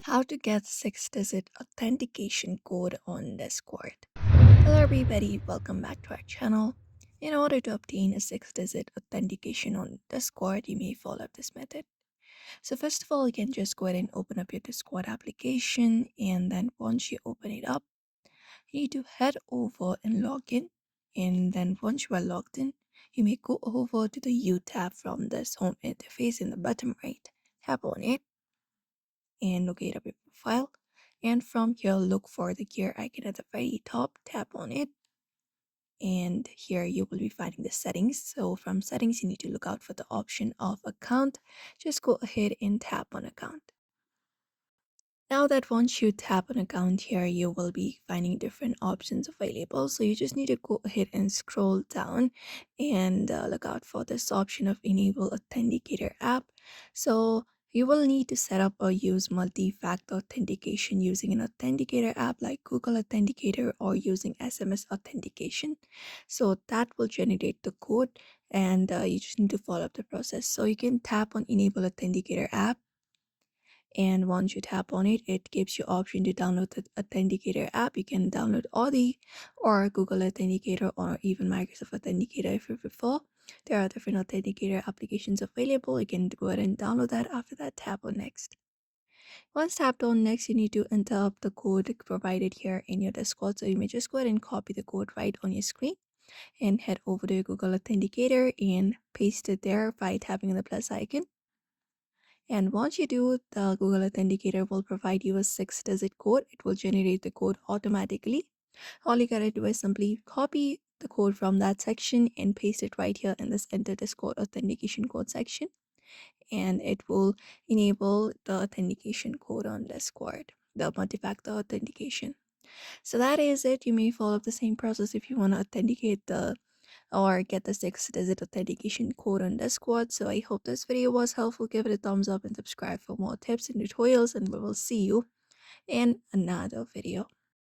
How to get 6-digit authentication code on Discord. Hello everybody, welcome back to our channel. In order to obtain a 6-digit authentication on Discord, you may follow this method. So first of all, you can just go ahead and open up your Discord application, and then once you open it up, you need to head over and log in. And then once you are logged in, you may go over to the U tab from this home interface in the bottom right. Tap on it and locate up your profile. And from here, look for the gear icon at the very top, tap on it. And here you will be finding the settings. So from settings, you need to look out for the option of account. Just go ahead and tap on account. Now that once you tap on account here, you will be finding different options available. So you just need to go ahead and scroll down and look out for this option of enable authenticator app. So you will need to set up or use multi-factor authentication using an authenticator app like Google Authenticator or using SMS authentication. So that will generate the code, and you just need to follow up the process. So you can tap on enable authenticator app, and once you tap on it, it gives you option to download the authenticator app. You can download Audi or Google Authenticator or even Microsoft Authenticator if you prefer. There are different authenticator applications available. You can go ahead and download that. After that, tap on next. Once tapped on next, you need to enter up the code provided here in your Discord. So you may just go ahead and copy the code right on your screen and head over to your Google Authenticator and paste it there by tapping on the plus icon. And once you do, the Google Authenticator will provide you a 6-digit code. It will generate the code automatically. All you gotta do is simply copy the code from that section and paste it right here in this enter Discord authentication code section. And it will enable the authentication code on Discord, the multi-factor authentication. So that is it. You may follow the same process if you want to authenticate the or get the 6-digit authentication code on Discord. So I hope this video was helpful. Give it a thumbs up and subscribe for more tips and tutorials, and we will see you in another video.